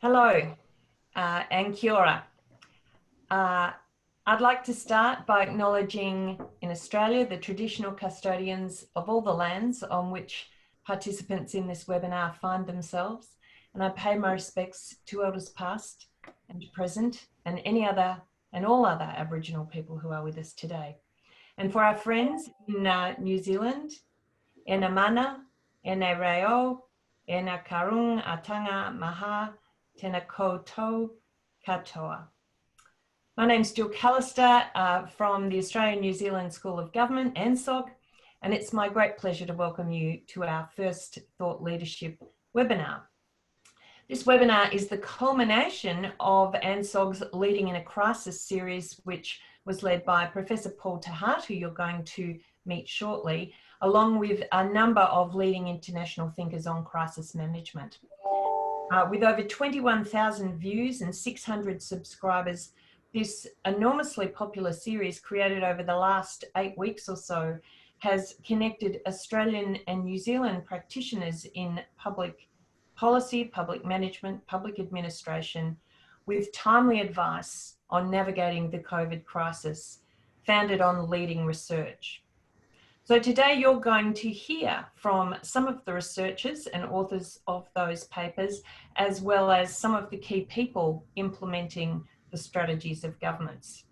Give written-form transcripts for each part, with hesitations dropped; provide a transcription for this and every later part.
Hello and kia ora. I'd like to start by acknowledging in Australia the traditional custodians of all the lands on which participants in this webinar find themselves, and I pay my respects to elders past and present and all other Aboriginal people who are with us today. And for our friends in New Zealand, ena mana, ena reo, ena karung atanga maha, tēnā koutou katoa. My name's Jill Callister from the Australian New Zealand School of Government, ANZSOG, and it's my great pleasure to welcome you to our first Thought Leadership webinar. This webinar is the culmination of ANZSOG's Leading in a Crisis series, which was led by Professor Paul Tahart, who you're going to meet shortly, along with a number of leading international thinkers on crisis management. With over 21,000 views and 600 subscribers, this enormously popular series created over the last 8 weeks or so has connected Australian and New Zealand practitioners in public policy, public management, public administration with timely advice on navigating the COVID crisis, founded on leading research. So today you're going to hear from some of the researchers and authors of those papers, as well as some of the key people implementing the strategies of governments.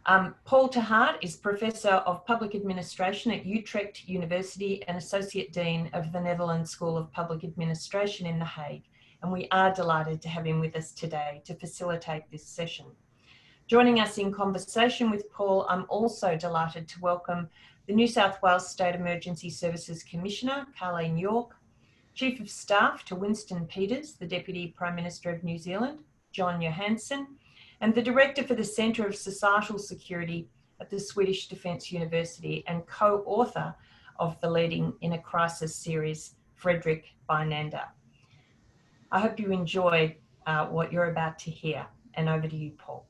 Paul Tahart is Professor of Public Administration at Utrecht University and Associate Dean of the Netherlands School of Public Administration in The Hague, and we are delighted to have him with us today to facilitate this session. Joining us in conversation with Paul, I'm also delighted to welcome the New South Wales State Emergency Services Commissioner, Carleen York, Chief of Staff to Winston Peters, the Deputy Prime Minister of New Zealand, John Johansson, and the Director for the Centre of Societal Security at the Swedish Defence University and co-author of the Leading in a Crisis series, Fredrik Bynander. I hope you enjoy what you're about to hear, and over to you, Paul.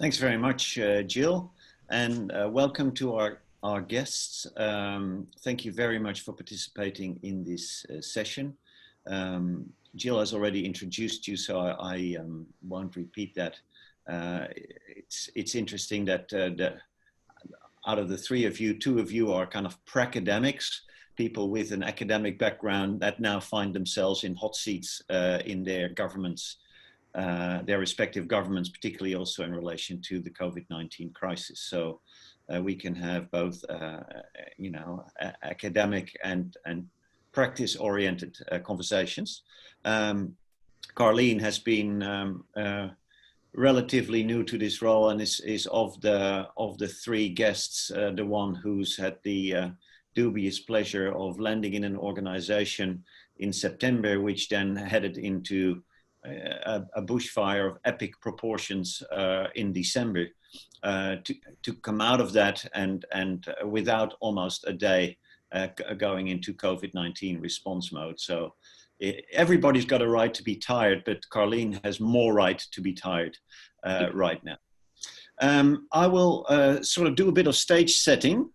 Thanks very much, Jill, and welcome to our guests. Thank you very much for participating in this session. Jill has already introduced you, so I won't repeat that. It's interesting that out of the three of you, two of you are kind of pracademics, people with an academic background that now find themselves in hot seats in their governments, their respective governments, particularly also in relation to the COVID-19 crisis. So we can have both, academic and practice-oriented conversations. Carleen has been relatively new to this role and is of the three guests the one who's had the dubious pleasure of landing in an organization in September, which then headed into a bushfire of epic proportions in December, to come out of that and without almost a day going into COVID-19 response mode. So everybody's got a right to be tired, but Carleen has more right to be tired right now. I will sort of do a bit of stage setting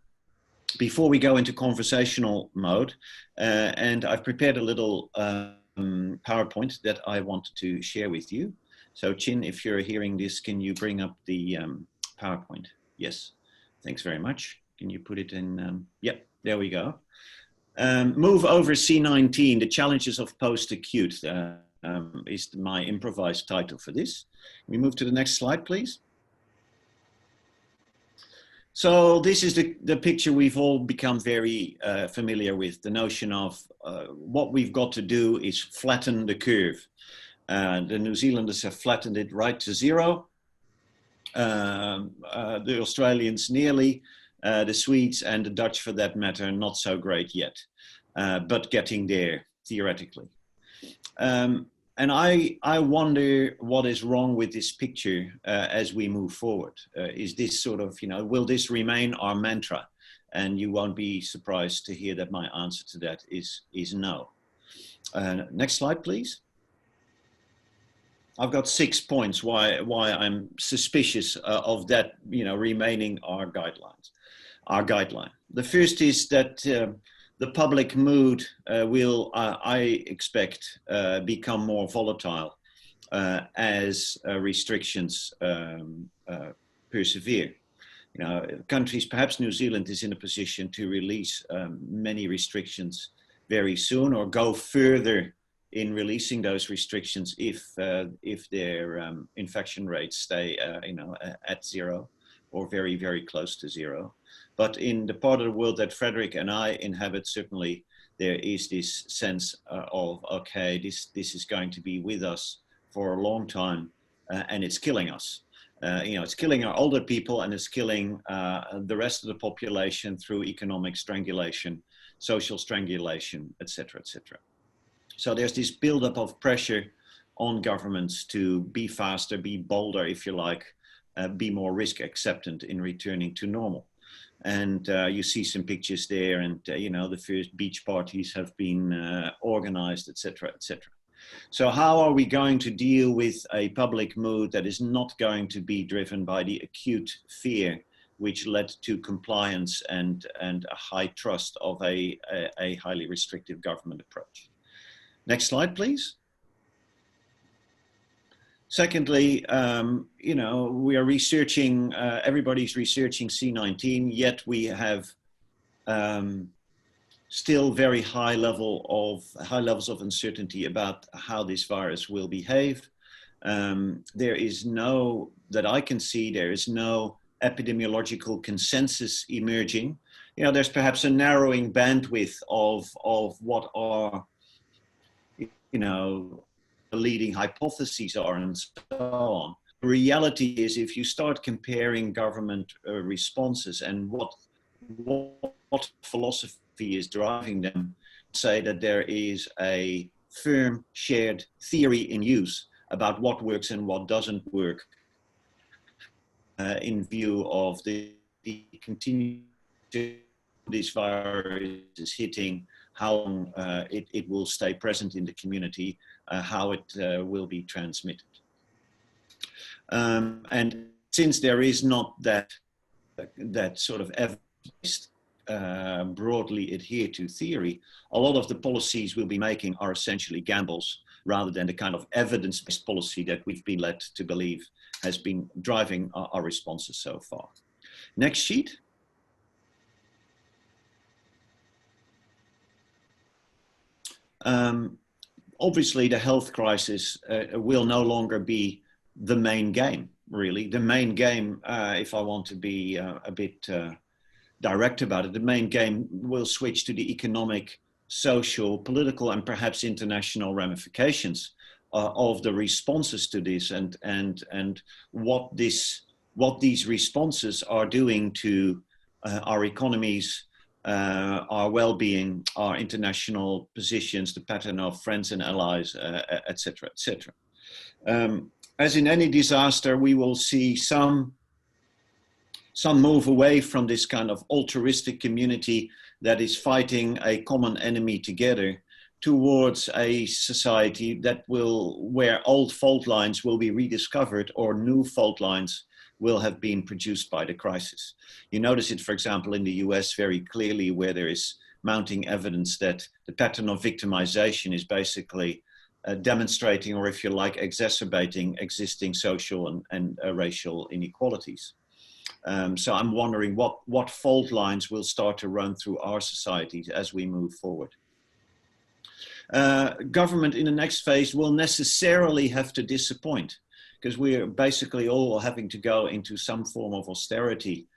before we go into conversational mode. And I've prepared a little PowerPoint that I want to share with you. So Chin, if you're hearing this, can you bring up the PowerPoint? Yes, thanks very much. Can you put it in? Yep, there we go. Move over C19, the challenges of post-acute is my improvised title for this. Can we move to the next slide, please? So this is the picture we've all become very familiar with, the notion of what we've got to do is flatten the curve. The New Zealanders have flattened it right to zero. The Australians nearly, the Swedes and the Dutch for that matter, not so great yet, but getting there theoretically. And I wonder what is wrong with this picture as we move forward. Is this sort of, will this remain our mantra? And you won't be surprised to hear that my answer to that is no. Next slide, please. I've got 6 points why I'm suspicious of that, remaining our guideline. The first is that the public mood will, I expect, become more volatile as restrictions persevere. You know, countries, perhaps New Zealand is in a position to release many restrictions very soon, or go further in releasing those restrictions if their infection rates stay, at zero or very, very close to zero. But in the part of the world that Frederick and I inhabit, certainly there is this sense of, okay, this is going to be with us for a long time, and it's killing us. It's killing our older people, and it's killing the rest of the population through economic strangulation, social strangulation, etc., etc. So there's this buildup of pressure on governments to be faster, be bolder, if you like, be more risk acceptant in returning to normal. And you see some pictures there, and the first beach parties have been organized, etc., etc. So how are we going to deal with a public mood that is not going to be driven by the acute fear which led to compliance and a high trust of a highly restrictive government approach? Next slide, please. Secondly, we are researching, everybody's researching C19, yet we have still very high levels of uncertainty about how this virus will behave. There is no, that I can see, there is no epidemiological consensus emerging. There's perhaps a narrowing bandwidth of what are, the leading hypotheses are and so on. The reality is, if you start comparing government responses and what philosophy is driving them, say that there is a firm shared theory in use about what works and what doesn't work in view of the continued this virus is hitting, how long it will stay present in the community, how it will be transmitted. And since there is not that sort of evidence broadly adhere to theory, a lot of the policies we'll be making are essentially gambles rather than the kind of evidence-based policy that we've been led to believe has been driving our responses so far. Next sheet. Obviously, the health crisis will no longer be the main game, really. The main game, if I want to be a bit direct about it, the main game will switch to the economic, social, political, and perhaps international ramifications of the responses to this, and what these responses are doing to our economies, our well-being, our international positions, the pattern of friends and allies, etc., etc. As in any disaster, we will see some move away from this kind of altruistic community that is fighting a common enemy together towards a society where old fault lines will be rediscovered or new fault lines will have been produced by the crisis. You notice it, for example, in the US very clearly, where there is mounting evidence that the pattern of victimization is basically demonstrating, or if you like, exacerbating existing social and racial inequalities. So I'm wondering what fault lines will start to run through our societies as we move forward. Government in the next phase will necessarily have to disappoint, because we're basically all having to go into some form of austerity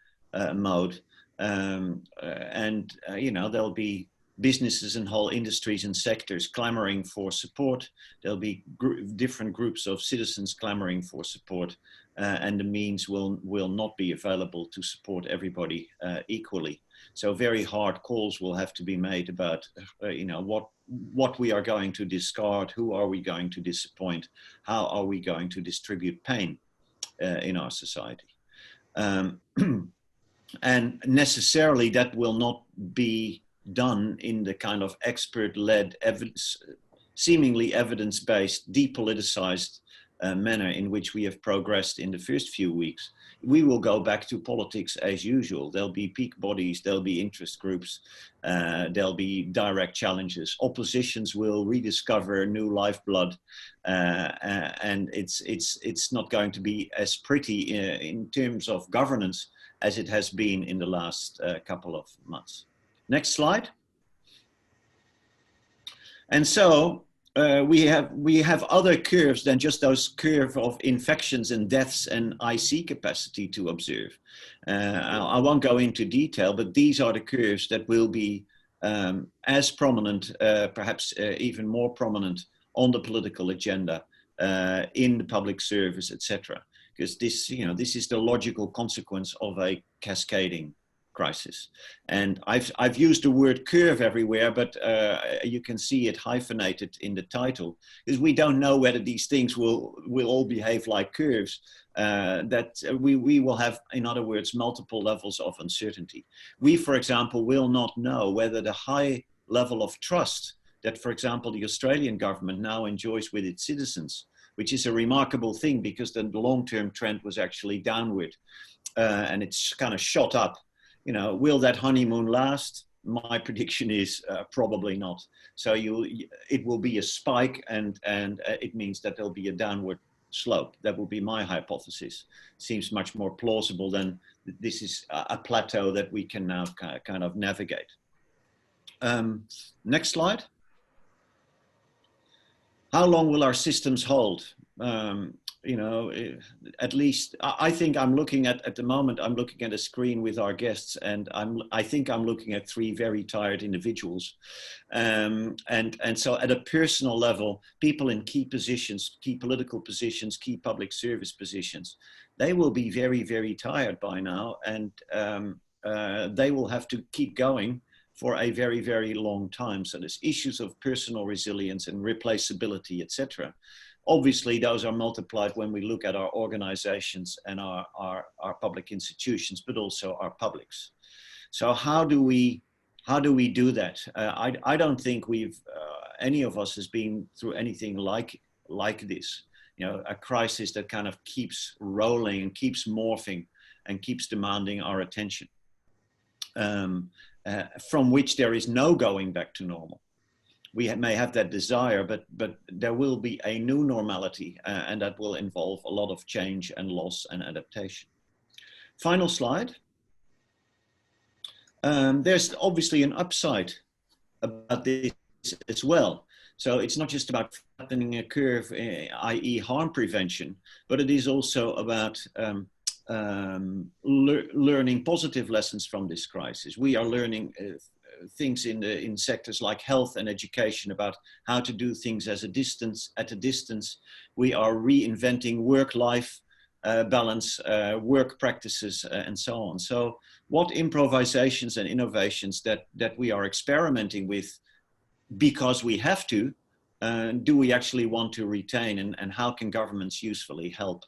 mode. There'll be businesses and whole industries and sectors clamoring for support. There'll be different groups of citizens clamoring for support, and the means will not be available to support everybody equally. So very hard calls will have to be made about, what we are going to discard, who are we going to disappoint, how are we going to distribute pain in our society. And necessarily that will not be done in the kind of expert-led, seemingly evidence-based, depoliticized manner in which we have progressed in the first few weeks, we will go back to politics as usual. There'll be peak bodies, there'll be interest groups, there'll be direct challenges. Oppositions will rediscover new lifeblood, and it's not going to be as pretty in terms of governance as it has been in the last couple of months. Next slide. And so we have other curves than just those curves of infections and deaths and IC capacity to observe. I won't go into detail, but these are the curves that will be as prominent, perhaps even more prominent on the political agenda, in the public service, etc. Because this is the logical consequence of a cascading crisis. And I've used the word curve everywhere, but you can see it hyphenated in the title, because we don't know whether these things will all behave like curves. That we will have, in other words, multiple levels of uncertainty. We, for example, will not know whether the high level of trust that, for example, the Australian government now enjoys with its citizens, which is a remarkable thing because the long-term trend was actually downward, and it's kind of shot up. You know, will that honeymoon last? My prediction is probably not. So it will be a spike, and it means that there'll be a downward slope. That will be my hypothesis. Seems much more plausible than this is a plateau that we can now kind of navigate. Next slide. How long will our systems hold? You know, at least I think I'm looking at the moment, I'm looking at a screen with our guests, and I think I'm looking at three very tired individuals. And so at a personal level, people in key positions, key political positions, key public service positions, they will be very, very tired by now, and they will have to keep going for a very, very long time. So there's issues of personal resilience and replaceability, etc. Obviously, those are multiplied when we look at our organizations and our public institutions, but also our publics. So how do we do that? I don't think any of us has been through anything like this. You know, a crisis that kind of keeps rolling and keeps morphing and keeps demanding our attention, from which there is no going back to normal. We may have that desire, but there will be a new normality, and that will involve a lot of change and loss and adaptation. Final slide. There's obviously an upside about this as well. So it's not just about flattening a curve, i.e. harm prevention, but it is also about learning positive lessons from this crisis. We are learning things in sectors like health and education about how to do things at a distance. We are reinventing work-life balance, work practices, and so on. So what improvisations and innovations that we are experimenting with because we have to, do we actually want to retain, and how can governments usefully help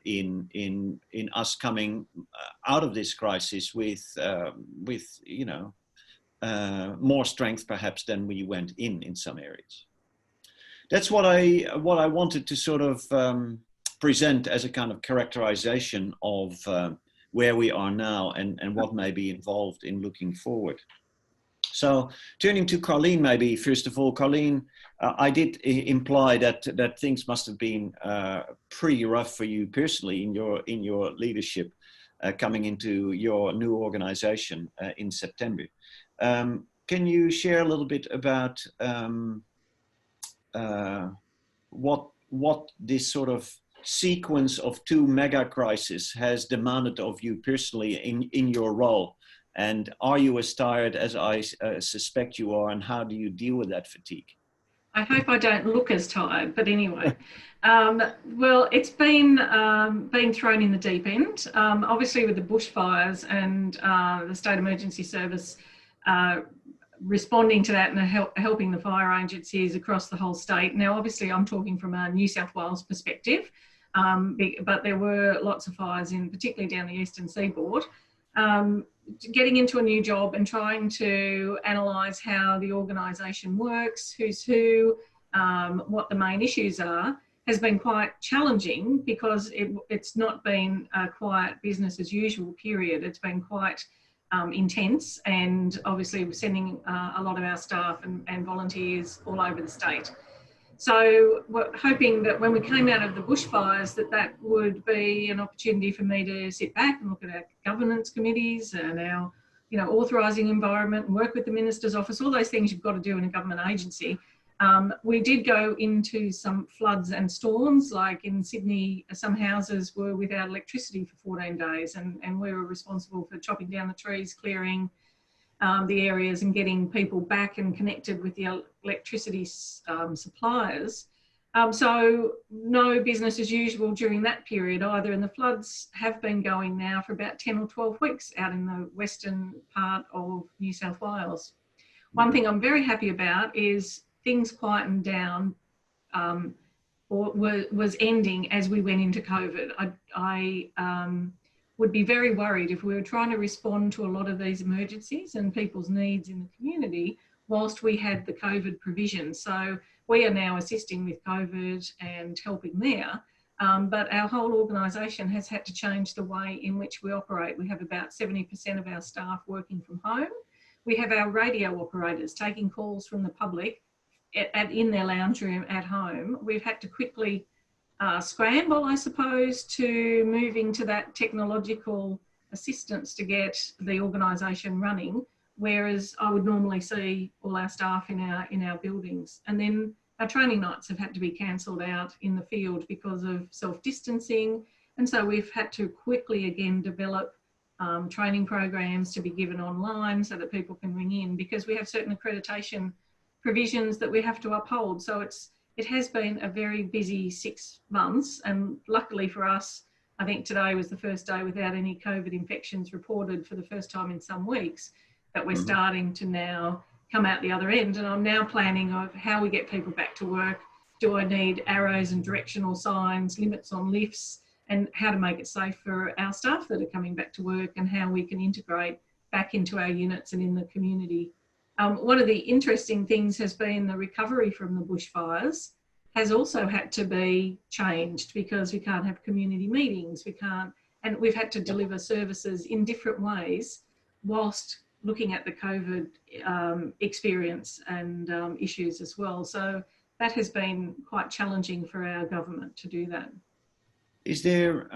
in us coming out of this crisis with you know, more strength perhaps than we went in some areas. That's what I wanted to sort of present as a kind of characterization of where we are now and what may be involved in looking forward. So turning to Carleen, maybe first of all, Carleen, I did imply that things must have been pretty rough for you personally in your leadership coming into your new organization in September. Can you share a little bit about what this sort of sequence of two mega crises has demanded of you personally in your role? And are you as tired as I suspect you are, and how do you deal with that fatigue? I hope I don't look as tired, but anyway. Well, it's been thrown in the deep end, obviously with the bushfires and the State Emergency Service responding to that and helping the fire agencies across the whole state. Now, obviously, I'm talking from a New South Wales perspective, but there were lots of fires, particularly down the eastern seaboard. Getting into a new job and trying to analyse how the organisation works, who's who, what the main issues are, has been quite challenging because it's not been a quiet business as usual period. It's been quite intense, and obviously we're sending a lot of our staff and volunteers all over the state. So we're hoping that when we came out of the bushfires, that would be an opportunity for me to sit back and look at our governance committees and our, authorising environment, and work with the Minister's office, all those things you've got to do in a government agency. We did go into some floods and storms, like in Sydney, some houses were without electricity for 14 days, and we were responsible for chopping down the trees, clearing the areas and getting people back and connected with the electricity suppliers. So no business as usual during that period either, and the floods have been going now for about 10 or 12 weeks out in the western part of New South Wales. One thing I'm very happy about is things quietened down or was ending as we went into COVID. I would be very worried if we were trying to respond to a lot of these emergencies and people's needs in the community whilst we had the COVID provision. So we are now assisting with COVID and helping there, but our whole organisation has had to change the way in which we operate. We have about 70% of our staff working from home. We have our radio operators taking calls from the public in their lounge room at home. We've had to quickly scramble, I suppose, to moving to that technological assistance to get the organisation running, whereas I would normally see all our staff in our buildings. And then our training nights have had to be cancelled out in the field because of self-distancing, and so we've had to quickly again develop training programs to be given online so that people can ring in, because we have certain accreditation provisions that we have to uphold. So it has been a very busy 6 months, and luckily for us, I think today was the first day without any COVID infections reported for the first time in some weeks, that we're starting to now come out the other end. And I'm now planning of how we get people back to work. Do I need arrows and directional signs, limits on lifts, and how to make it safe for our staff that are coming back to work, and how we can integrate back into our units and in the community. One of the interesting things has been the recovery from the bushfires has also had to be changed, because we can't have community meetings, and we've had to deliver services in different ways whilst looking at the COVID experience and issues as well. So that has been quite challenging for our government to do that. Is there,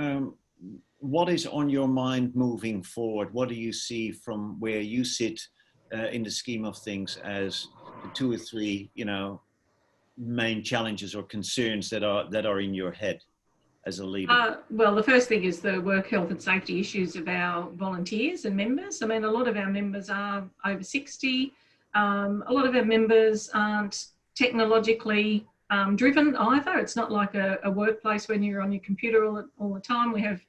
what is on your mind moving forward? What do you see from where you sit in the scheme of things as the 2 or 3, main challenges or concerns that are in your head as a leader? Well, the first thing is the work health and safety issues of our volunteers and members. I mean, a lot of our members are over 60. A lot of our members aren't technologically driven either. It's not like a workplace when you're on your computer all the time. We have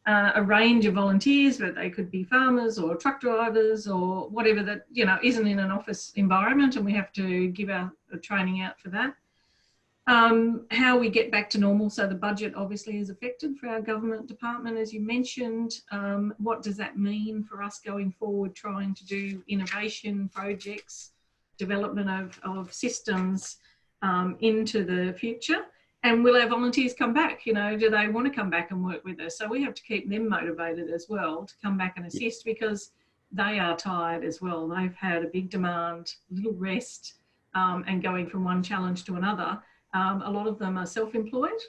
a range of volunteers, but they could be farmers or truck drivers or whatever that, isn't in an office environment, and we have to give our training out for that. How we get back to normal. So the budget obviously is affected for our government department, as you mentioned. What does that mean for us going forward, trying to do innovation projects, development of systems into the future? And will our volunteers come back? Do they want to come back and work with us? So we have to keep them motivated as well to come back and assist, because they are tired as well. They've had a big demand, little rest, and going from one challenge to another. A lot of them are self-employed,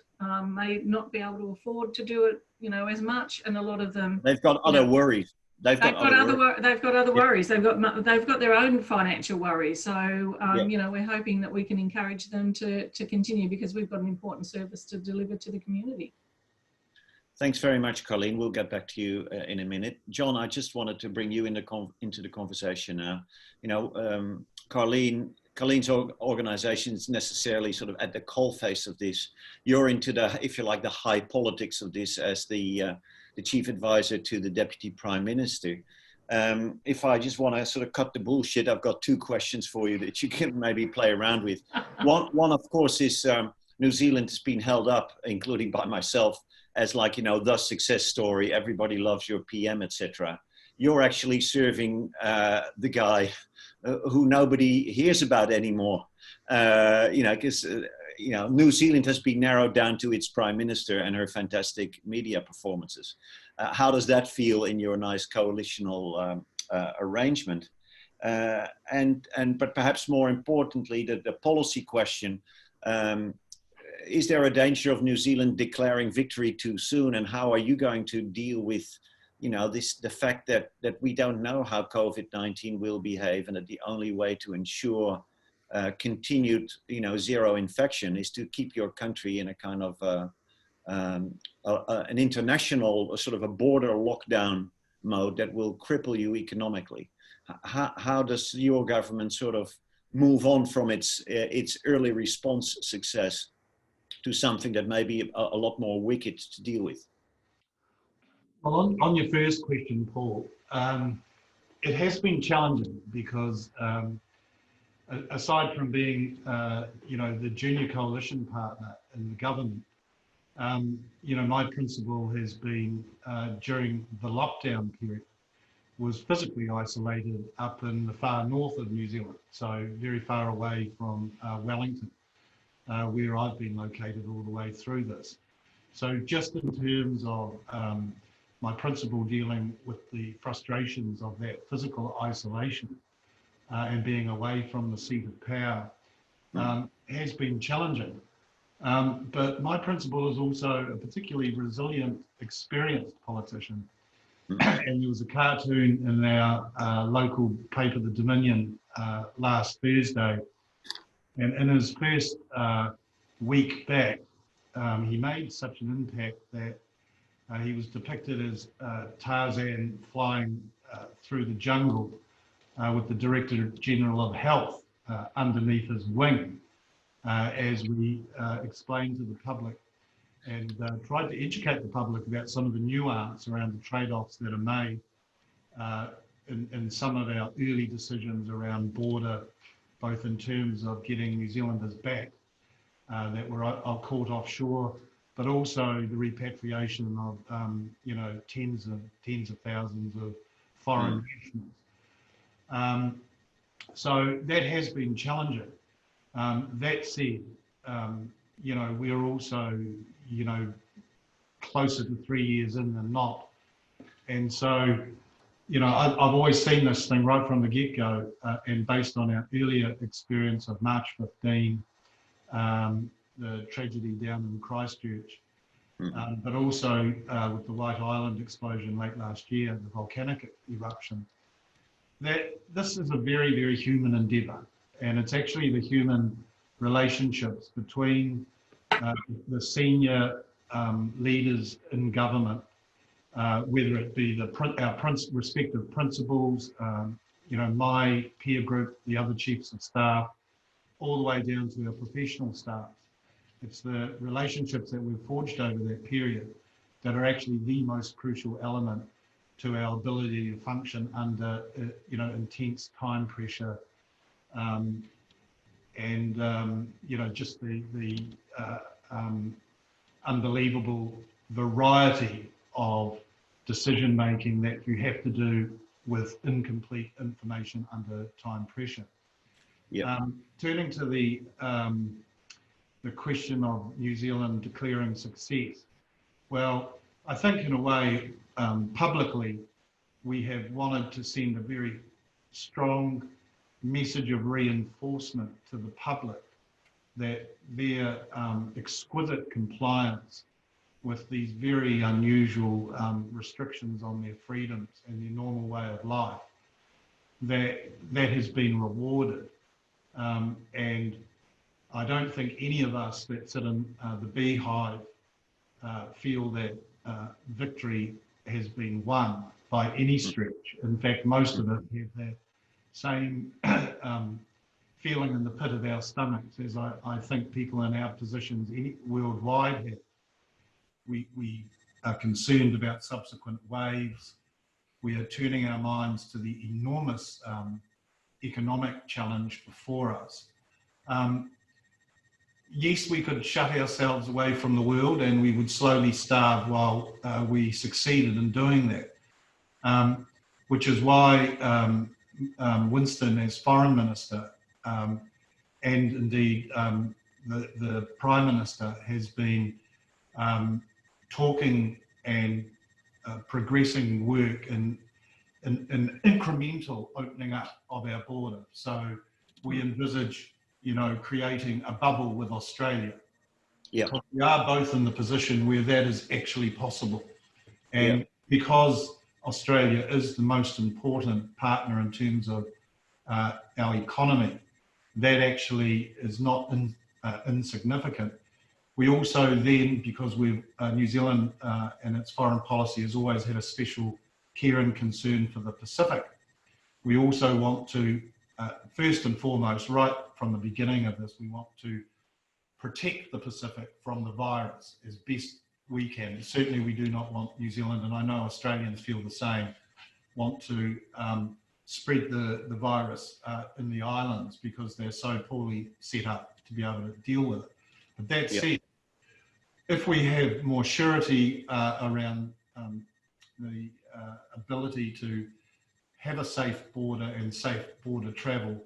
may not be able to afford to do it, as much, and a lot of them, they've got other worries. They've got other worries. They've got their own financial worries. So we're hoping that we can encourage them to continue, because we've got an important service to deliver to the community. Thanks very much, Colleen. We'll get back to you in a minute. John, I just wanted to bring you into the conversation now. Colleen's organisation is necessarily sort of at the coalface of this. You're into the, if you like, the high politics of this as the chief advisor to the Deputy Prime Minister. If I just want to sort of cut the bullshit, I've got 2 questions for you that you can maybe play around with. One, of course, is New Zealand has been held up, including by myself, as like, the success story. Everybody loves your PM, etc. You're actually serving the guy who nobody hears about anymore, because New Zealand has been narrowed down to its prime minister and her fantastic media performances. How does that feel in your nice coalitional arrangement? But perhaps more importantly, the policy question. Is there a danger of New Zealand declaring victory too soon? And how are you going to deal with, the fact that we don't know how COVID-19 will behave, and that the only way to ensure continued, zero infection is to keep your country in a kind of an international sort of a border lockdown mode that will cripple you economically? How does your government sort of move on from its early response success to something that may be a lot more wicked to deal with? Well, on your first question, Paul, it has been challenging because aside from being, the junior coalition partner in the government, my principle has been during the lockdown period was physically isolated up in the far north of New Zealand, so very far away from Wellington, where I've been located all the way through this. So just in terms of my principle dealing with the frustrations of that physical isolation and being away from the seat of power has been challenging. But my principle is also a particularly resilient, experienced politician. And there was a cartoon in our local paper, The Dominion, last Thursday. And in his first week back, he made such an impact that he was depicted as Tarzan flying through the jungle with the Director General of Health underneath his wing, as we explained to the public and tried to educate the public about some of the nuance around the trade-offs that are made in some of our early decisions around border, both in terms of getting New Zealanders back that were caught offshore, but also the repatriation of tens of thousands of foreign nationals. So that has been challenging. That said, we're also closer to 3 years in than not, and so I've always seen this thing right from the get-go, and based on our earlier experience of March 15, the tragedy down in Christchurch, but also with the White Island explosion late last year, the volcanic eruption, that this is a very, very human endeavour, and it's actually the human relationships between the senior leaders in government, whether it be our respective principals, my peer group, the other chiefs of staff, all the way down to our professional staff. It's the relationships that we've forged over that period that are actually the most crucial element to our ability to function under, intense time pressure, and just the unbelievable variety of decision making that you have to do with incomplete information under time pressure. Yeah. Turning to the question of New Zealand declaring success, well, I think in a way, publicly, we have wanted to send a very strong message of reinforcement to the public that their exquisite compliance with these very unusual restrictions on their freedoms and their normal way of life, that has been rewarded. And I don't think any of us that sit in the beehive feel that victory has been won by any stretch. In fact, most of us have that same feeling in the pit of our stomachs, as I think people in our positions worldwide have. We are concerned about subsequent waves. We are turning our minds to the enormous economic challenge before us. Yes, we could shut ourselves away from the world and we would slowly starve while we succeeded in doing that, which is why Winston, as Foreign Minister, and indeed the Prime Minister has been talking and progressing work in incremental opening up of our border. So we envisage, creating a bubble with Australia. Yeah. We are both in the position where that is actually possible. And because Australia is the most important partner in terms of our economy, that actually is not insignificant. We also then, because New Zealand and its foreign policy has always had a special care and concern for the Pacific, we also want to, first and foremost, right from the beginning of this, we want to protect the Pacific from the virus as best we can. Certainly we do not want New Zealand, and I know Australians feel the same, want to spread the virus in the islands because they're so poorly set up to be able to deal with it. But that said, if we have more surety around the ability to have a safe border and safe border travel,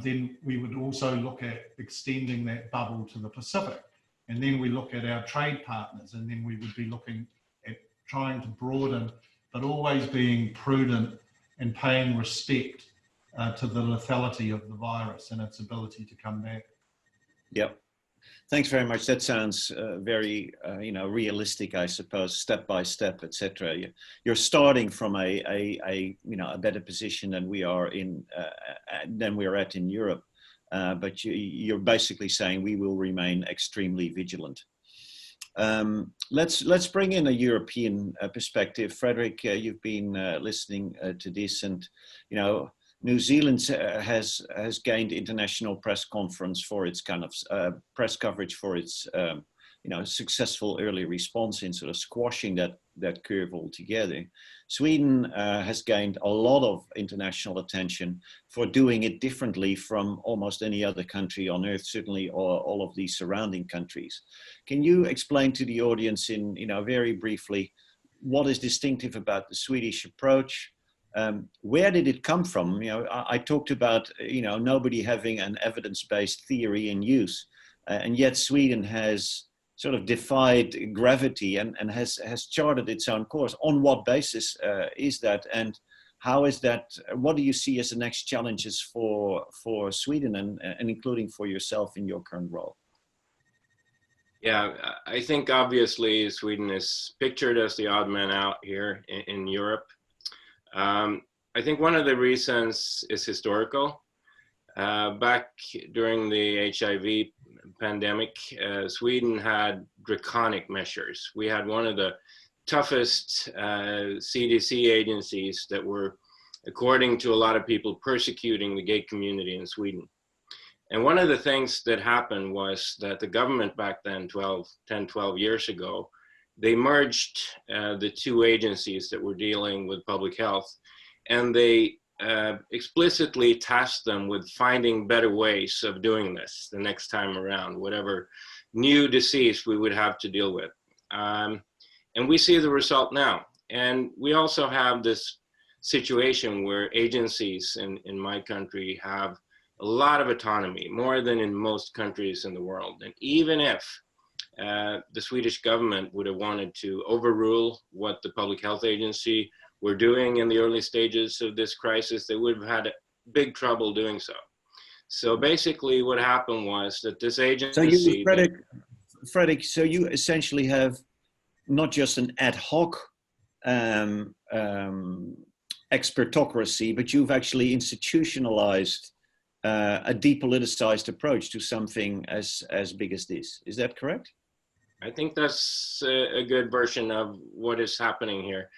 then we would also look at extending that bubble to the Pacific. And then we look at our trade partners, and then we would be looking at trying to broaden, but always being prudent and paying respect to the lethality of the virus and its ability to come back. Yep. Thanks very much. That sounds very, realistic, I suppose, step by step, etc. You're starting from a better position than we are at in Europe, but you're basically saying we will remain extremely vigilant. Let's bring in a European perspective. Frederick, you've been listening to this, and New Zealand has gained international press conference for its kind of press coverage for its successful early response in sort of squashing that curve altogether. Sweden has gained a lot of international attention for doing it differently from almost any other country on earth, certainly all of these surrounding countries. Can you explain to the audience in very briefly what is distinctive about the Swedish approach? Where did it come from? I talked about nobody having an evidence-based theory in use, and yet Sweden has sort of defied gravity and has charted its own course. On what basis is that, and how is that? What do you see as the next challenges for Sweden and including for yourself in your current role? Yeah, I think obviously Sweden is pictured as the odd man out here in Europe. I think one of the reasons is historical. Back during the HIV pandemic, Sweden had draconic measures. We had one of the toughest CDC agencies that were, according to a lot of people, persecuting the gay community in Sweden. And one of the things that happened was that the government back then, 10, 12 years ago, they merged the two agencies that were dealing with public health, and they explicitly tasked them with finding better ways of doing this the next time around, whatever new disease we would have to deal with. And we see the result now. And we also have this situation where agencies in my country have a lot of autonomy, more than in most countries in the world. And even if the Swedish government would have wanted to overrule what the Public Health Agency were doing in the early stages of this crisis, they would have had big trouble doing so. So basically what happened was that this agency... So Frederick, so you essentially have not just an ad hoc expertocracy, but you've actually institutionalized a depoliticized approach to something as big as this. Is that correct? I think that's a good version of what is happening here.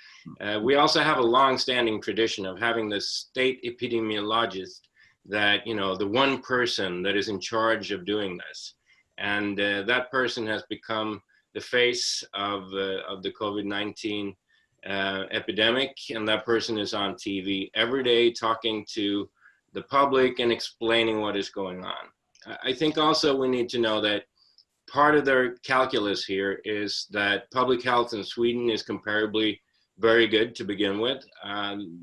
We also have a long-standing tradition of having the state epidemiologist, that, the one person that is in charge of doing this. And that person has become the face of the COVID-19 epidemic, and that person is on TV every day talking to the public and explaining what is going on. I think also we need to know that part of their calculus here is that public health in Sweden is comparably very good to begin with.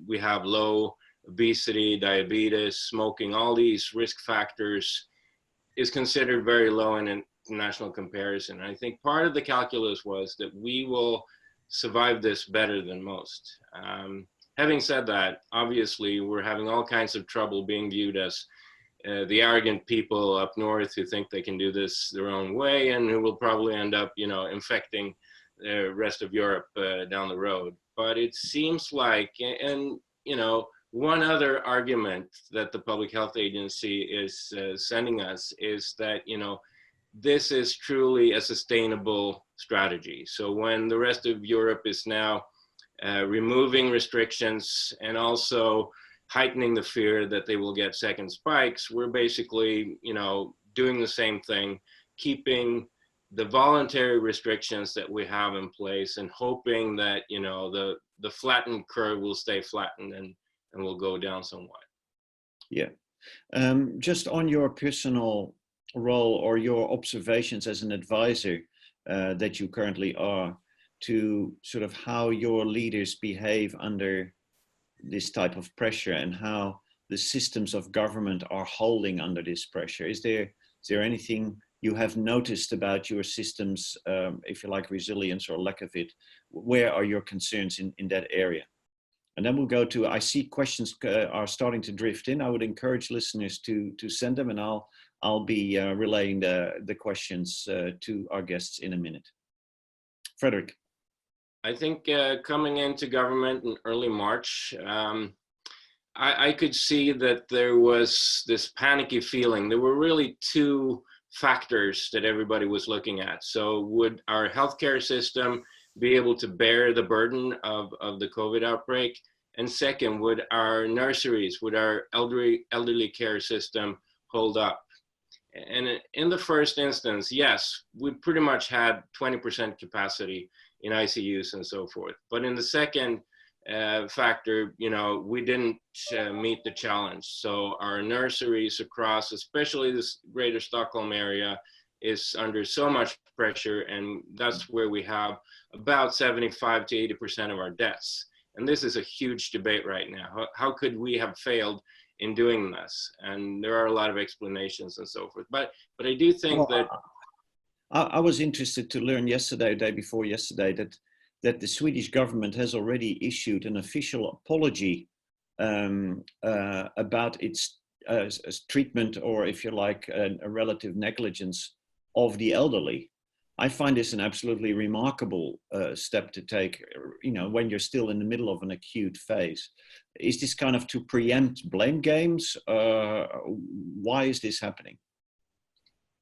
We have low obesity, diabetes, smoking, all these risk factors is considered very low in international comparison. And I think part of the calculus was that we will survive this better than most. Having said that, obviously we're having all kinds of trouble being viewed as the arrogant people up north who think they can do this their own way and who will probably end up, you know, infecting the rest of Europe down the road. But it seems like, and you know, one other argument that the Public Health Agency is sending us is that, you know, this is truly a sustainable strategy. So when the rest of Europe is now removing restrictions and also heightening the fear that they will get second spikes, we're basically, you know, doing the same thing, keeping the voluntary restrictions that we have in place and hoping that, you know, the flattened curve will stay flattened and will go down somewhat. Yeah. Just on your personal role or your observations as an advisor that you currently are, to sort of how your leaders behave under this type of pressure and how the systems of government are holding under this pressure. Is there anything you have noticed about your systems, if you like, resilience or lack of it? Where are your concerns in that area? And then we'll go to, I see questions are starting to drift in. I would encourage listeners to send them, and I'll be relaying the questions to our guests in a minute. Frederick. I think coming into government in early March, I could see that there was this panicky feeling. There were really two factors that everybody was looking at. So would our healthcare system be able to bear the burden of the COVID outbreak? And second, would our nurseries, would our elderly care system hold up? And in the first instance, yes, we pretty much had 20% capacity in ICUs and so forth. But in the second factor, you know, we didn't meet the challenge. So our nurseries across, especially this greater Stockholm area, is under so much pressure, and that's where we have about 75 to 80% of our deaths. And this is a huge debate right now. How could we have failed in doing this? And there are a lot of explanations and so forth. But I do think that I was interested to learn yesterday, day before yesterday, that the Swedish government has already issued an official apology about its treatment, or if you like, a relative negligence of the elderly. I find this an absolutely remarkable step to take, you know, when you're still in the middle of an acute phase. Is this kind of to preempt blame games? Why is this happening?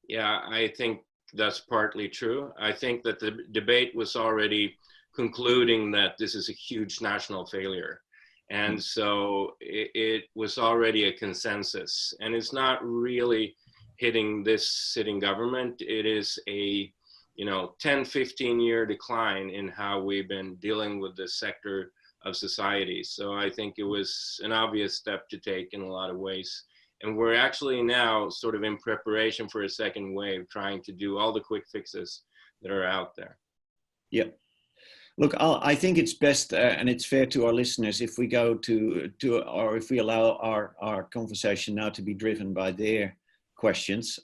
Yeah, I think that's partly true. I think that the debate was already concluding that this is a huge national failure. And so it was already a consensus, and it's not really hitting this sitting government. It is a, you know, 10, 15 year decline in how we've been dealing with this sector of society. So I think it was an obvious step to take in a lot of ways. And we're actually now sort of in preparation for a second wave, trying to do all the quick fixes that are out there. Yeah. Look, I think it's best and it's fair to our listeners if we go or if we allow our conversation now to be driven by their questions.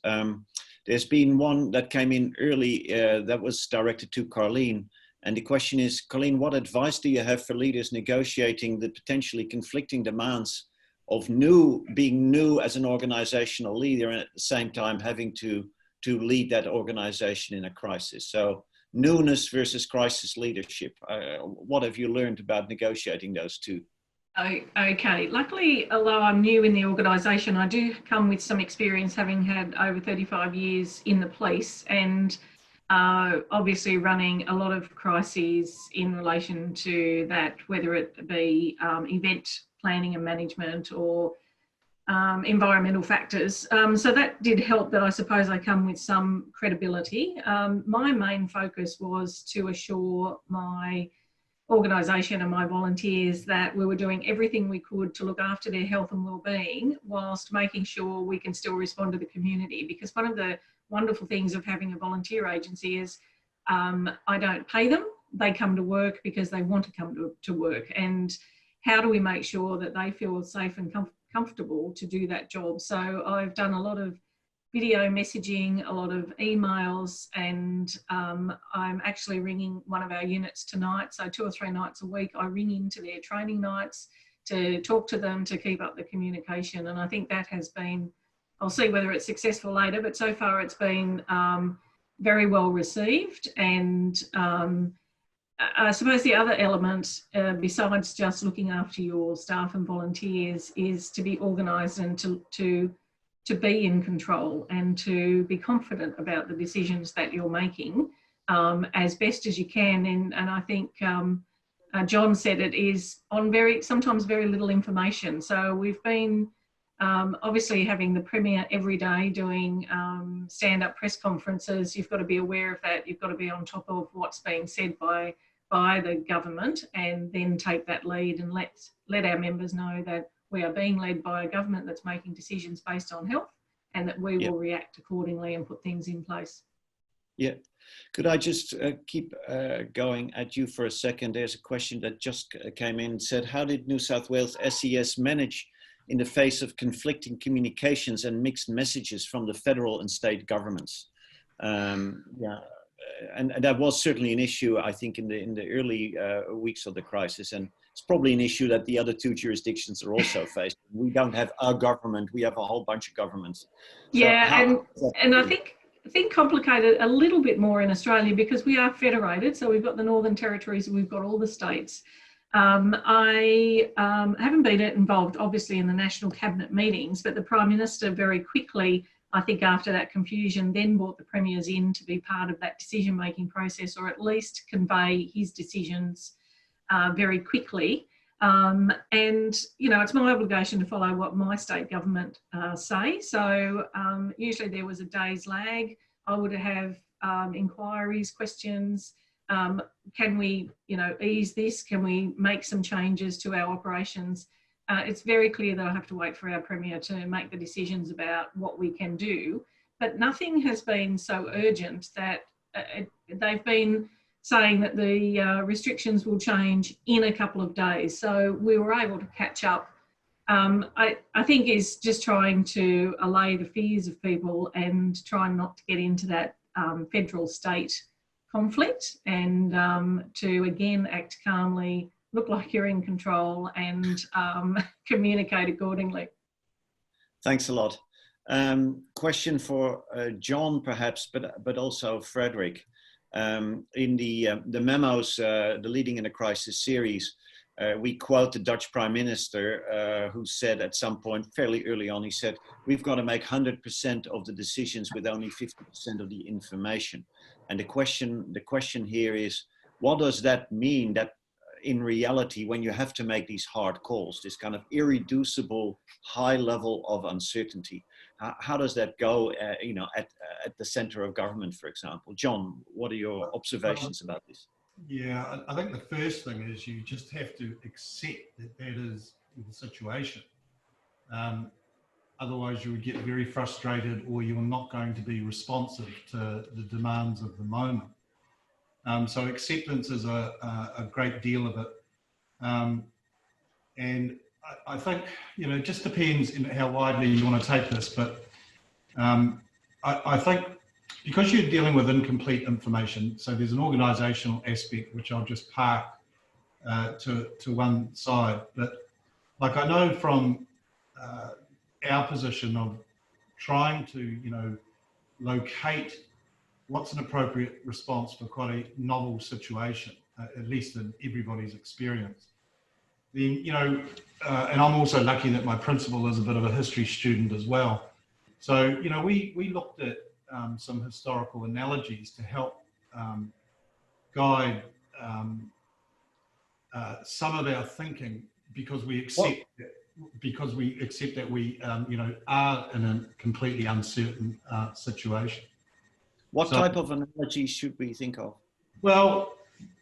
There's been one that came in early that was directed to Carleen. And the question is, Carleen, what advice do you have for leaders negotiating the potentially conflicting demands of being new as an organizational leader, and at the same time having to lead that organization in a crisis? So newness versus crisis leadership. What have you learned about negotiating those two? Okay, luckily, although I'm new in the organisation, I do come with some experience, having had over 35 years in the police, and obviously running a lot of crises in relation to that, whether it be event planning and management or environmental factors. So that did help, that I suppose I come with some credibility. My main focus was to assure my organisation and my volunteers that we were doing everything we could to look after their health and well-being, whilst making sure we can still respond to the community. Because one of the wonderful things of having a volunteer agency is I don't pay them, they come to work because they want to come to work. And how do we make sure that they feel safe and comfortable to do that job? So I've done a lot of video messaging, a lot of emails, and I'm actually ringing one of our units tonight. So 2 or 3 nights a week, I ring into their training nights to talk to them, to keep up the communication. And I think that has been, I'll see whether it's successful later, but so far it's been very well received. And I suppose the other element, besides just looking after your staff and volunteers, is to be organised and to be in control and to be confident about the decisions that you're making as best as you can. And I think John said it is on sometimes very little information. So we've been obviously having the Premier every day doing stand-up press conferences. You've got to be aware of that. You've got to be on top of what's being said by the government, and then take that lead and let our members know that we are being led by a government that's making decisions based on health, and that we will react accordingly and put things in place. Yeah. Could I just keep going at you for a second? There's a question that just came in and said, how did New South Wales SES manage in the face of conflicting communications and mixed messages from the federal and state governments? And that was certainly an issue, I think, in the early weeks of the crisis. And it's probably an issue that the other 2 jurisdictions are also facing. We don't have a government, we have a whole bunch of governments. Yeah, and I think complicated a little bit more in Australia because we are federated. So we've got the Northern Territories and we've got all the states. I haven't been involved, obviously, in the National Cabinet meetings, but the Prime Minister very quickly, I think after that confusion, then brought the Premiers in to be part of that decision-making process, or at least convey his decisions very quickly. And, you know, it's my obligation to follow what my state government say. So usually there was a day's lag. I would have inquiries, questions. Can we, you know, ease this? Can we make some changes to our operations? It's very clear that I have to wait for our Premier to make the decisions about what we can do. But nothing has been so urgent that they've been saying that the restrictions will change in a couple of days. So we were able to catch up. I think is just trying to allay the fears of people and trying not to get into that federal state conflict, and to again act calmly, look like you're in control, and communicate accordingly. Thanks a lot. Question for John, perhaps, but also Frederick. In the memos, the Leading in a Crisis series, we quote the Dutch Prime Minister, who said at some point fairly early on, he said, we've got to make 100% of the decisions with only 50% of the information. And the question here is, what does that mean, that in reality, when you have to make these hard calls, this kind of irreducible high level of uncertainty, how does that go, you know, at the center of government, for example? John, what are your observations about this? Yeah, I think the first thing is you just have to accept that that is the situation. Otherwise, you would get very frustrated, or you're not going to be responsive to the demands of the moment. So acceptance is a great deal of it. And I think, you know, it just depends on how widely you want to take this, but I think because you're dealing with incomplete information, so there's an organisational aspect which I'll just park to one side. But like I know from our position of trying to, you know, locate what's an appropriate response for quite a novel situation, at least in everybody's experience. Then, you know, and I'm also lucky that my principal is a bit of a history student as well. So, you know, we looked at some historical analogies to help guide some of our thinking, because we accept that we you know, are in a completely uncertain situation. What type of analogy should we think of? Well,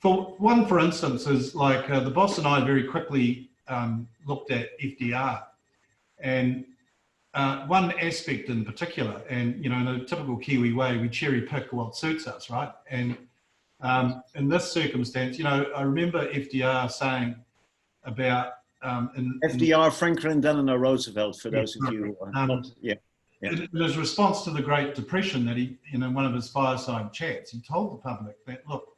for instance, is like the boss and I very quickly looked at FDR, and one aspect in particular, and you know, in a typical Kiwi way, we cherry pick what suits us, right? And in this circumstance, you know, I remember FDR saying about FDR, Franklin Delano Roosevelt, for those of you who are not, yeah. in his response to the Great Depression, that he, in one of his fireside chats, he told the public that, look,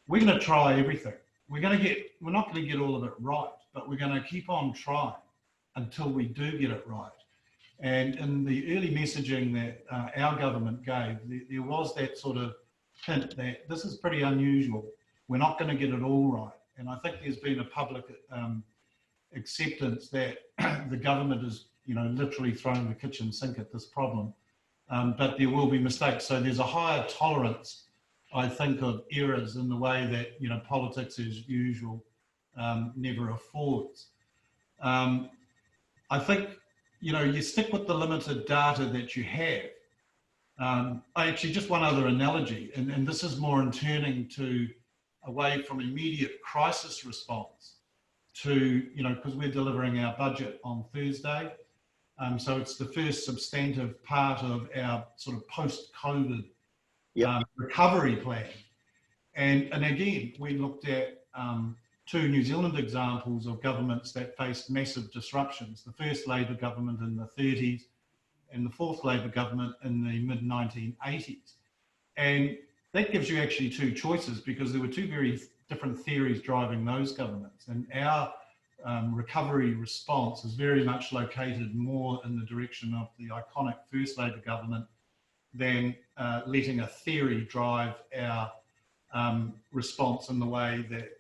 we're going to try everything. We're not going to get all of it right, but we're going to keep on trying until we do get it right. And in the early messaging that our government gave, there was that sort of hint that this is pretty unusual. We're not going to get it all right. And I think there's been a public acceptance that the government is, literally throwing the kitchen sink at this problem. But there will be mistakes. So there's a higher tolerance, I think, of errors in the way that, politics as usual never affords. I think, you stick with the limited data that you have. Just one other analogy, and this is more in turning away from immediate crisis response to, because we're delivering our budget on Thursday. So it's the first substantive part of our sort of post-COVID recovery plan. And again, we looked at two New Zealand examples of governments that faced massive disruptions. The first Labour government in the 30s and the fourth Labour government in the mid-1980s. And that gives you actually two choices, because there were two very different theories driving those governments. And our recovery response is very much located more in the direction of the iconic first Labour government than letting a theory drive our response in the way that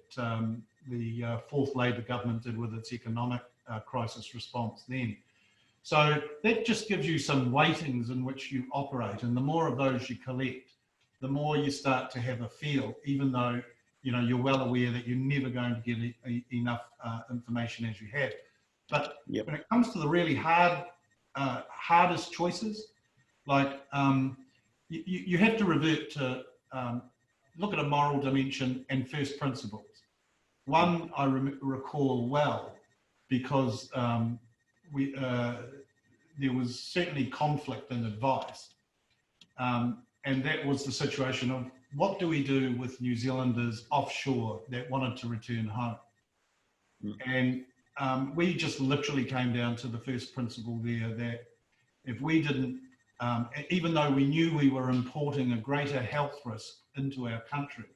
the fourth Labour government did with its economic crisis response then. So that just gives you some weightings in which you operate, and the more of those you collect, the more you start to have a feel, even though you're well aware that you're never going to get enough information as you have. But when it comes to the really hardest choices, like you have to revert to look at a moral dimension and first principles. One I recall well, because there was certainly conflict in advice, and that was the situation of what do we do with New Zealanders offshore that wanted to return home? And we just literally came down to the first principle there, that if we didn't, even though we knew we were importing a greater health risk into our country,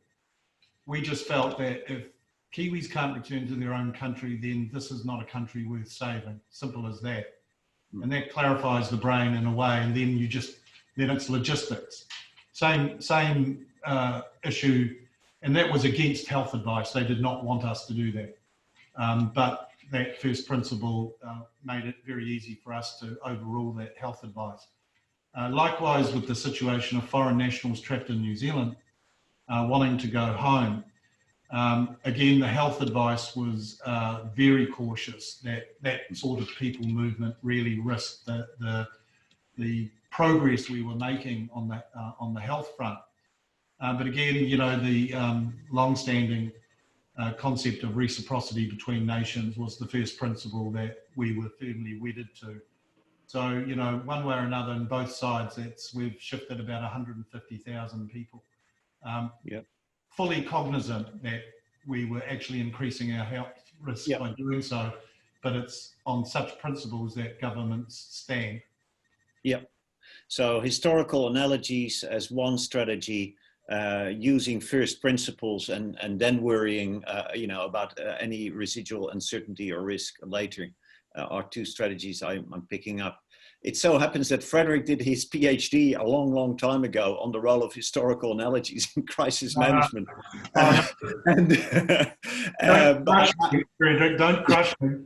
we just felt that if Kiwis can't return to their own country, then this is not a country worth saving. Simple as that. And that clarifies the brain in a way, and then then it's logistics. Same issue, and that was against health advice. They did not want us to do that. But that first principle made it very easy for us to overrule that health advice. Likewise, with the situation of foreign nationals trapped in New Zealand wanting to go home, again, the health advice was very cautious that sort of people movement really risked the progress we were making on the health front. But again, the long-standing concept of reciprocity between nations was the first principle that we were firmly wedded to. So, one way or another, on both sides, we've shifted about 150,000 people. Fully cognizant that we were actually increasing our health risk by doing so, but it's on such principles that governments stand. So historical analogies as one strategy, using first principles and then worrying, about any residual uncertainty or risk later, are two strategies I'm picking up. It so happens that Frederick did his PhD a long, long time ago on the role of historical analogies in crisis management. Don't crush me, Frederick, don't crush me.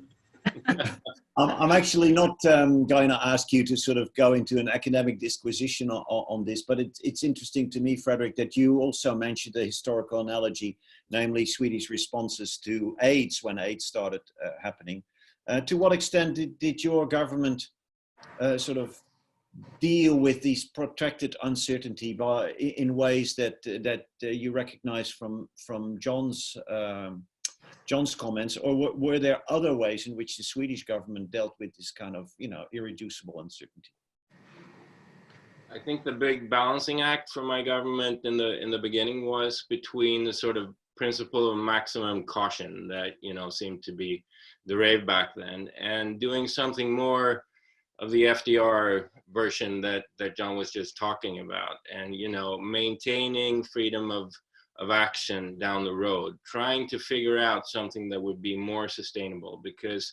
I'm actually not going to ask you to sort of go into an academic disquisition on this, but it's interesting to me, Frederick, that you also mentioned the historical analogy, namely Swedish responses to AIDS when AIDS started happening. To what extent did your government sort of deal with these protracted uncertainty in ways that you recognize from John's comments, or were there other ways in which the Swedish government dealt with this kind of, irreducible uncertainty? I think the big balancing act for my government in the beginning was between the sort of principle of maximum caution that seemed to be the rave back then, and doing something more the FDR version that John was just talking about, and maintaining freedom of action down the road, trying to figure out something that would be more sustainable, because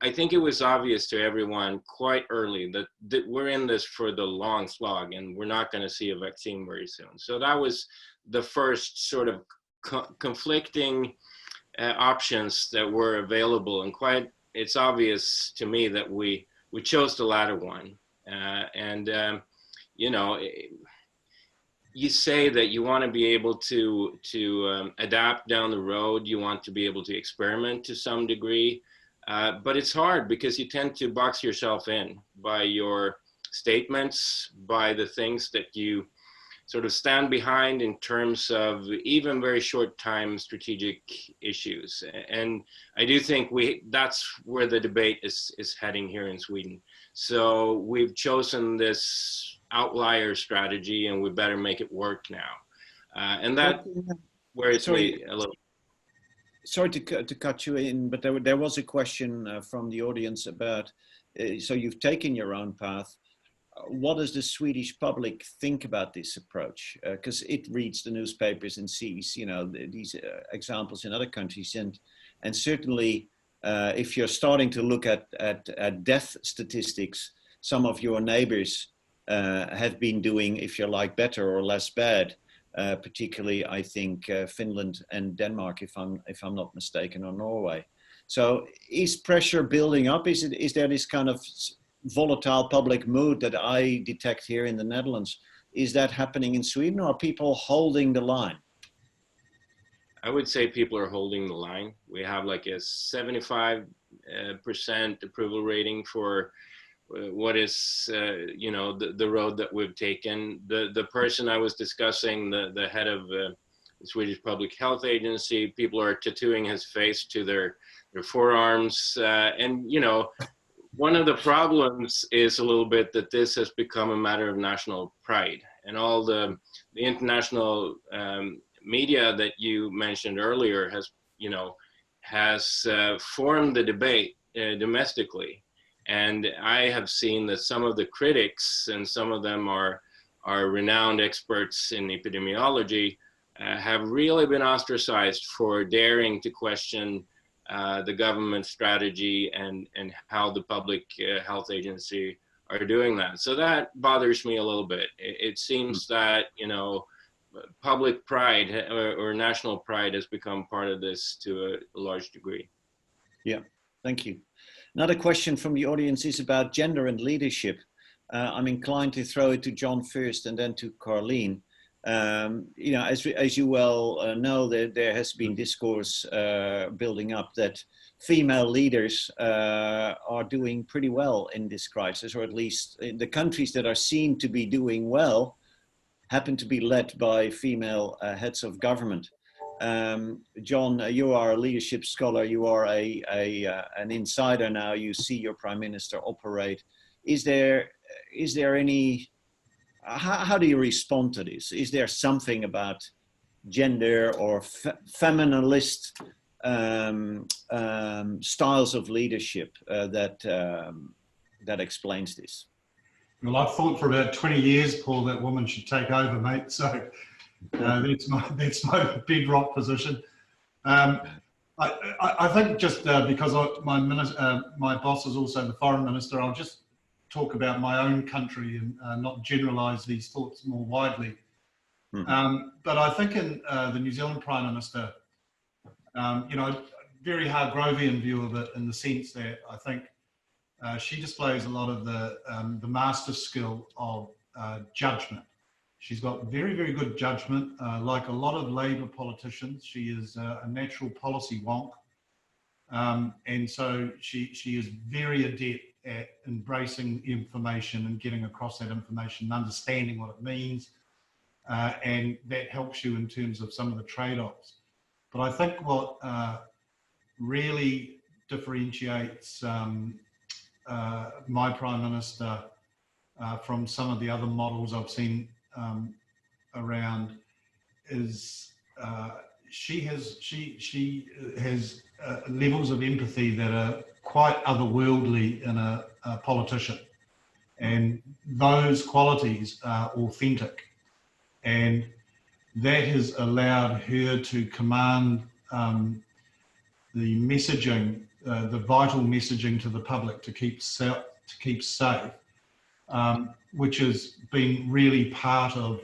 I think it was obvious to everyone quite early that we're in this for the long slog and we're not going to see a vaccine very soon. So that was the first sort of conflicting options that were available, and it's obvious to me that we chose the latter one. You say that you want to be able to adapt down the road, you want to be able to experiment to some degree, but it's hard because you tend to box yourself in by your statements, by the things that you sort of stand behind in terms of even very short time strategic issues. And I do think that's where the debate is heading here in Sweden. So we've chosen this outlier strategy and we better make it work now. And that where it's made a little. Sorry to cut you in, but there was a question from the audience about, so you've taken your own path. What does the Swedish public think about this approach? Because it reads the newspapers and sees, these examples in other countries, and certainly if you're starting to look at death statistics, some of your neighbors have been doing, if you like, better or less bad. Particularly, I think Finland and Denmark, if I'm not mistaken, or Norway. So, is pressure building up? Is there this kind of volatile public mood that I detect here in the Netherlands? Is that happening in Sweden, or are people holding the line? I would say people are holding the line. We have like a 75% approval rating for what is the road that we've taken. The person I was discussing, the head of the Swedish Public Health Agency, people are tattooing his face to their forearms, and one of the problems is a little bit that this has become a matter of national pride, and all the international media that you mentioned earlier has formed the debate domestically. And I have seen that some of the critics, and some of them are renowned experts in epidemiology, have really been ostracized for daring to question the government strategy and how the public health agency are doing that. So that bothers me a little bit. It seems that, public pride or national pride has become part of this to a large degree. Yeah, thank you. Another question from the audience is about gender and leadership. I'm inclined to throw it to John first and then to Carleen. As you well know, there has been discourse building up that female leaders are doing pretty well in this crisis, or at least in the countries that are seen to be doing well happen to be led by female heads of government. John, you are a leadership scholar. You are an insider now. You see your prime minister operate. Is there any? How do you respond to this? Is there something about gender or feminist styles of leadership that explains this? Well, I've thought for about 20 years, Paul, that women should take over, mate. So that's my bedrock position. I think just because my boss is also the foreign minister, I'll just talk about my own country and not generalise these thoughts more widely. Mm-hmm. But I think in the New Zealand Prime Minister, very Hargrovian view of it, in the sense that I think she displays a lot of the master skill of judgment. She's got very, very good judgment. Like a lot of Labour politicians, she is a natural policy wonk. And so she is very adept at embracing information and getting across that information and understanding what it means. And that helps you in terms of some of the trade-offs. But I think what really differentiates my Prime Minister from some of the other models I've seen around is she has levels of empathy that are quite otherworldly in a politician. And those qualities are authentic. And that has allowed her to command the messaging, the vital messaging to the public to keep safe, which has been really part of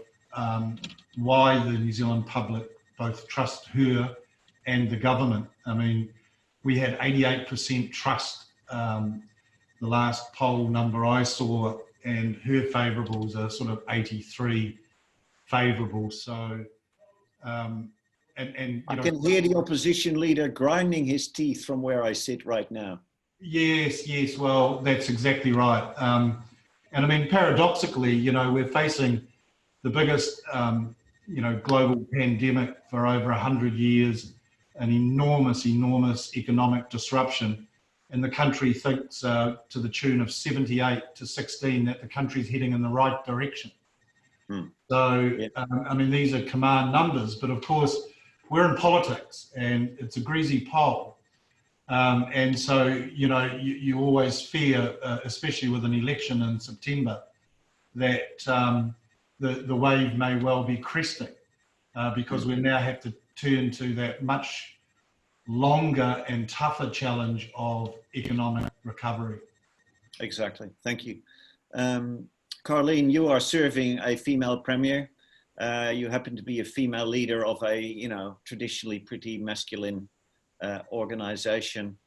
why the New Zealand public both trust her and the government. I mean, we had 88% trust the last poll number I saw, and her favourables are sort of 83 favourable. So, and I can hear the opposition leader grinding his teeth from where I sit right now. Yes, well, that's exactly right. And I mean, paradoxically, you know, we're facing the biggest, you know, global pandemic for over 100 years, an enormous economic disruption. And the country thinks to the tune of 78 to 16 that the country's heading in the right direction. So, yeah. I mean, these are command numbers, but of course, we're in politics and it's a greasy poll. And so, you know, you always fear, especially with an election in September, that the wave may well be cresting because we now have to turn to that much longer and tougher challenge of economic recovery. Exactly. Thank you. Carleen, you are serving a female premier. You happen to be a female leader of a, you know, traditionally pretty masculine organization.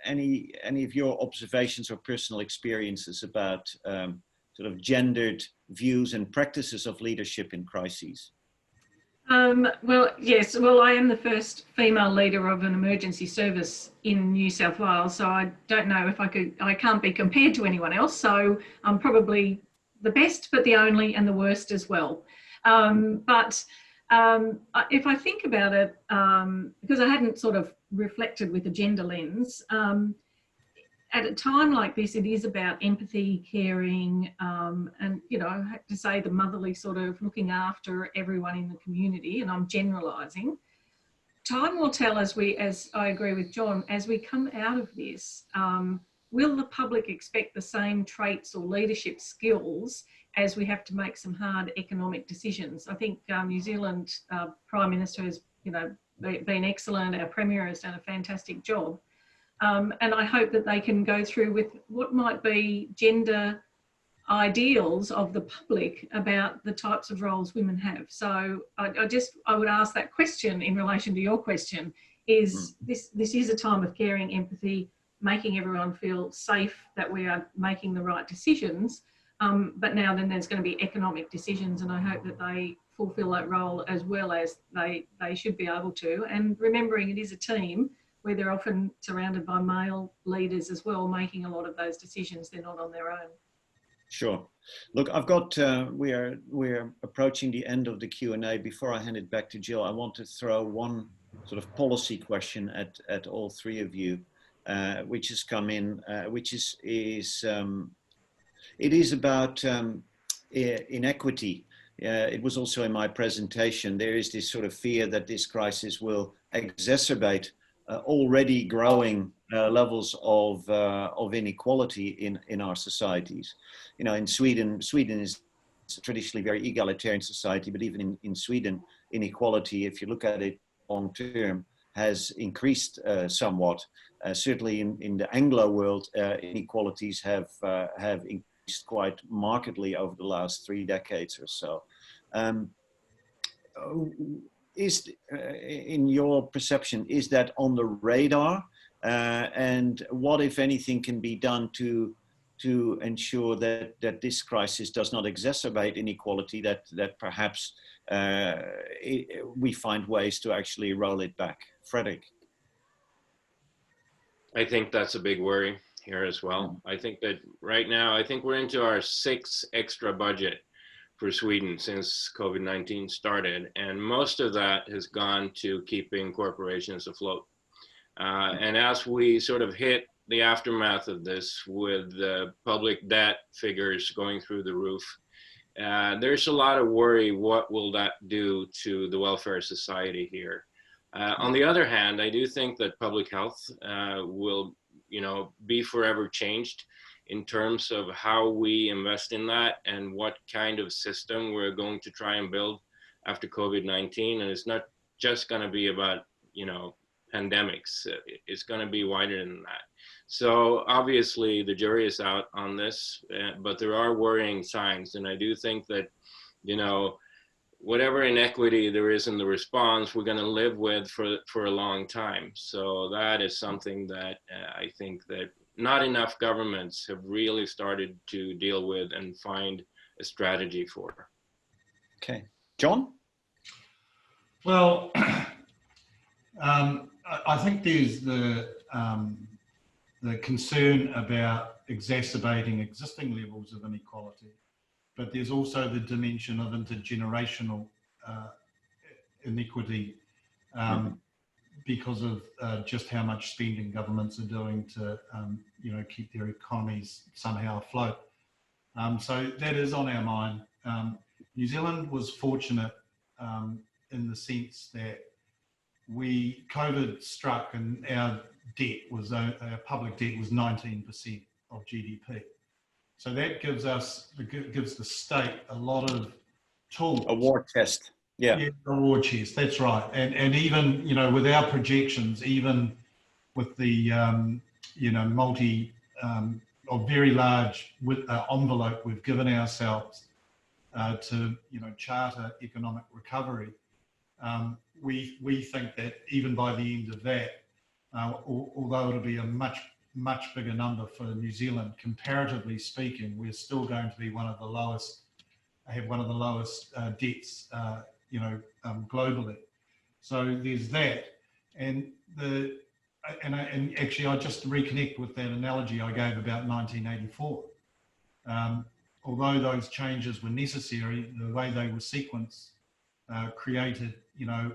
Any of your observations or personal experiences about sort of gendered views and practices of leadership in crises? Well, yes. Well, I am the first female leader of an emergency service in New South Wales, so I don't know if I can't be compared to anyone else. So I'm probably the best, but the only, and the worst as well. But if I think about it, because I hadn't sort of reflected with a gender lens, at a time like this, it is about empathy, caring, and, you know, I have to say the motherly sort of looking after everyone in the community, and I'm generalising. Time will tell as I agree with John, as we come out of this, will the public expect the same traits or leadership skills as we have to make some hard economic decisions? I think New Zealand Prime Minister has, you know, been excellent. Our Premier has done a fantastic job. And I hope that they can go through with what might be gender ideals of the public about the types of roles women have. So I would ask that question in relation to your question, is this is a time of caring, empathy, making everyone feel safe that we are making the right decisions. But now then there's going to be economic decisions, and I hope that they fulfil that role as well as they should be able to. And remembering it is a team where they're often surrounded by male leaders as well, making a lot of those decisions. They're not on their own. Sure. Look, I've got, we're approaching the end of the Q&A. Before I hand it back to Jill, I want to throw one sort of policy question at all three of you, which has come in, which is it is about inequity. It was also in my presentation. There is this sort of fear that this crisis will exacerbate already growing levels of inequality in our societies. You know, in Sweden is traditionally a very egalitarian society, but even in Sweden, inequality, if you look at it long term, has increased somewhat. Certainly in the Anglo world, inequalities have increased quite markedly over the last 3 decades or so. Is, in your perception, is that on the radar? And what, if anything, can be done to ensure that this crisis does not exacerbate inequality, that perhaps we find ways to actually roll it back? Frederick? I think that's a big worry here as well. I think that right now, I think we're into our 6th extra budget for Sweden since COVID-19 started, and most of that has gone to keeping corporations afloat. And as we sort of hit the aftermath of this with the public debt figures going through the roof, there's a lot of worry. What will that do to the welfare society here? On the other hand, I do think that public health will, you know, be forever changed. in terms of how we invest in that and what kind of system we're going to try and build after COVID-19. And it's not just going to be about, you know, pandemics. It's going to be wider than that. So obviously the jury is out on this, but there are worrying signs. And I do think that, you know, whatever inequity there is in the response, we're going to live with for a long time. So that is something that I think that not enough governments have really started to deal with and find a strategy for. Okay. John? Well, I think there's the concern about exacerbating existing levels of inequality, but there's also the dimension of intergenerational inequity because of just how much spending governments are doing to, you know, keep their economies somehow afloat. So that is on our mind. New Zealand was fortunate in the sense that COVID struck and our debt was, our public debt was 19% of GDP. So that gives the state a lot of tools. A war chest. Yeah, a war chest, that's right. And even, you know, with our projections, even with the, you know, or very large envelope we've given ourselves to, you know, charter economic recovery, we think that even by the end of that, although it'll be a much bigger number for New Zealand, comparatively speaking, we're still going to be have one of the lowest debts, you know, globally. So there's that, and actually I just reconnect with that analogy I gave about 1984. Although those changes were necessary, the way they were sequenced created, you know,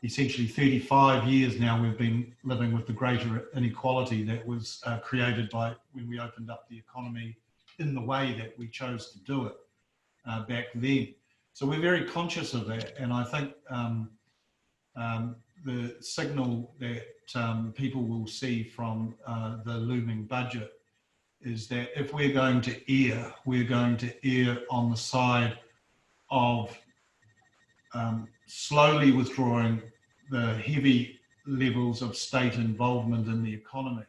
essentially 35 years now we've been living with the greater inequality that was created by when we opened up the economy in the way that we chose to do it back then. So we're very conscious of that, and I think the signal that people will see from the looming budget is that if we're going to err on the side of slowly withdrawing the heavy levels of state involvement in the economy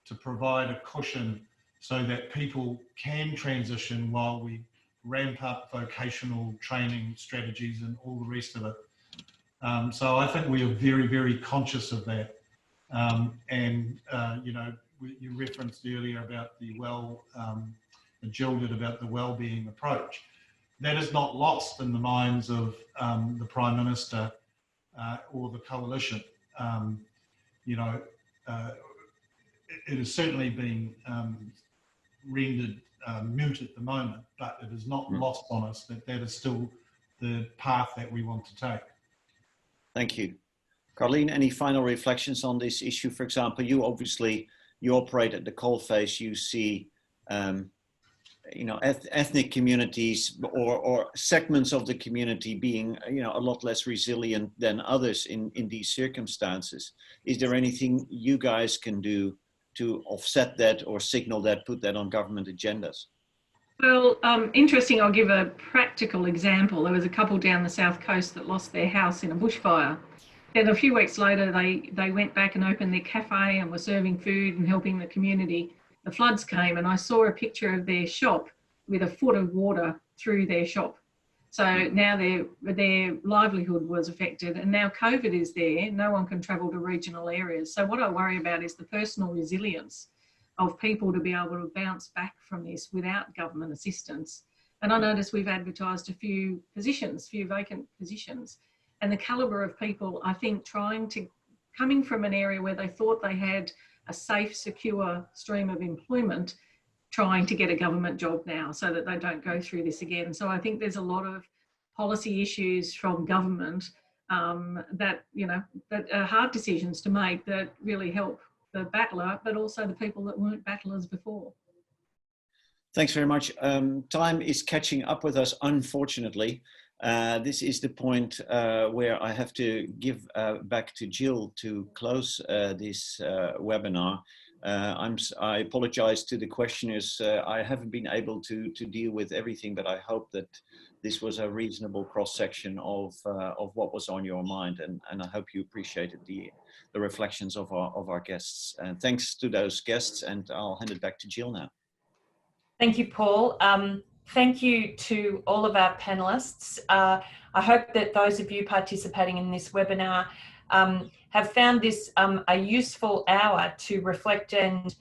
to provide a cushion so that people can transition while we ramp up vocational training strategies and all the rest of it. So I think we are very, very conscious of that. You know, you referenced earlier about Jill did about the well-being approach. That is not lost in the minds of the Prime Minister or the coalition. You know, it is certainly being rendered moot at the moment, but it is not lost on us that is still the path that we want to take. Thank you. Carleen, any final reflections on this issue? For example, you operate at the coalface, you see you know, ethnic communities or segments of the community being, you know, a lot less resilient than others in these circumstances. Is there anything you guys can do to offset that or signal that, put that on government agendas? Well, interesting, I'll give a practical example. There was a couple down the south coast that lost their house in a bushfire. Then a few weeks later, they went back and opened their cafe and were serving food and helping the community. The floods came and I saw a picture of their shop with a foot of water through their shop. So now their livelihood was affected, and now COVID is there. No one can travel to regional areas. So what I worry about is the personal resilience of people to be able to bounce back from this without government assistance. And I noticed we've advertised a few vacant positions, and the calibre of people, I think, coming from an area where they thought they had a safe, secure stream of employment, trying to get a government job now so that they don't go through this again. So I think there's a lot of policy issues from government that are hard decisions to make that really help the battler, but also the people that weren't battlers before. Thanks very much. Time is catching up with us, unfortunately. This is the point where I have to give back to Jill to close this webinar. I apologize to the questioners. I haven't been able to deal with everything, but I hope that this was a reasonable cross-section of what was on your mind, and I hope you appreciated the reflections of our guests. And thanks to those guests, and I'll hand it back to Jill now. Thank you, Paul. Thank you to all of our panelists. I hope that those of you participating in this webinar have found this a useful hour to reflect and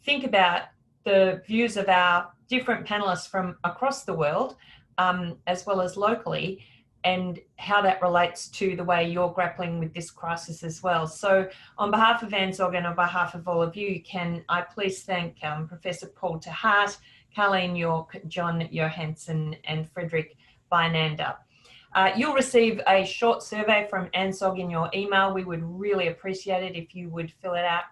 think about the views of our different panelists from across the world, as well as locally, and how that relates to the way you're grappling with this crisis as well. So on behalf of ANZSOG and on behalf of all of you, can I please thank Professor Paul ter Hart, Carleen York, John Johansson, and Frederick Beinander. You'll receive a short survey from ANZSOG in your email. We would really appreciate it if you would fill it out.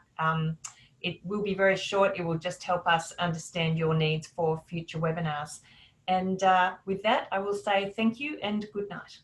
It will be very short. It will just help us understand your needs for future webinars. And with that, I will say thank you and good night.